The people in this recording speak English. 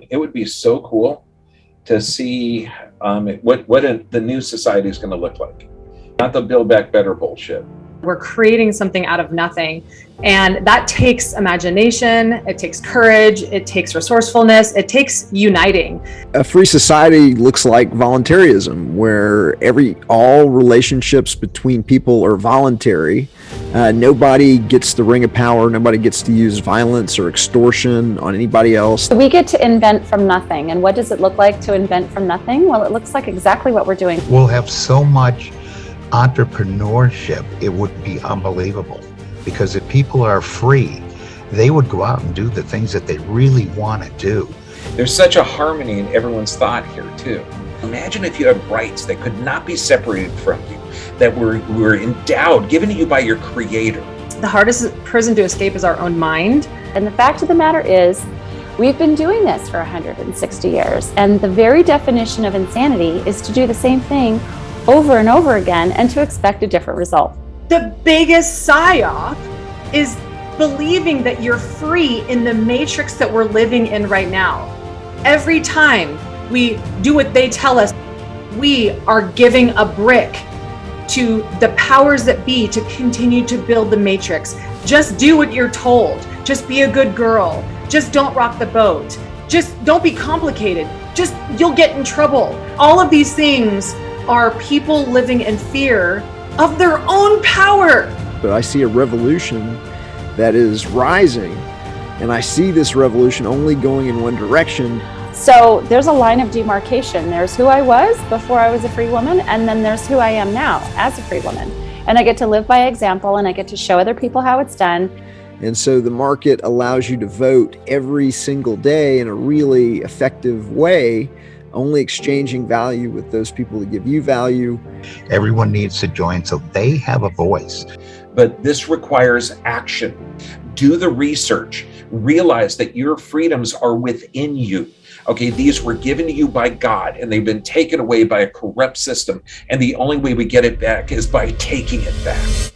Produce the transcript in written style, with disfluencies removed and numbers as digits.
It would be so cool to see what the new society is going to look like. Not the Build Back Better bullshit. We're creating something out of nothing. And that takes imagination, it takes courage, it takes resourcefulness, it takes uniting. A free society looks like voluntarism, where all relationships between people are voluntary. Nobody gets the ring of power, nobody gets to use violence or extortion on anybody else. We get to invent from nothing. And what does it look like to invent from nothing? Well, it looks like exactly what we're doing. We'll have so much entrepreneurship, it would be unbelievable. Because if people are free, they would go out and do the things that they really want to do. There's such a harmony in everyone's thought here too. Imagine if you had rights that could not be separated from you, that were endowed, given to you by your creator. The hardest prison to escape is our own mind. And the fact of the matter is, we've been doing this for 160 years. And the very definition of insanity is to do the same thing over and over again and to expect a different result. The biggest psyop is believing that you're free in the matrix that we're living in right now. Every time we do what they tell us, we are giving a brick to the powers that be to continue to build the matrix. Just do what you're told. Just be a good girl. Just don't rock the boat. Just don't be complicated. Just, you'll get in trouble. All of these things are people living in fear of their own power. But I see a revolution that is rising, and I see this revolution only going in one direction. So there's a line of demarcation. There's who I was before I was a free woman, and then there's who I am now as a free woman. And I get to live by example, and I get to show other people how it's done. And so the market allows you to vote every single day in a really effective way, only exchanging value with those people that give you value. Everyone needs to join so they have a voice. But this requires action. Do the research. Realize that your freedoms are within you. Okay, these were given to you by God, and they've been taken away by a corrupt system. And the only way we get it back is by taking it back.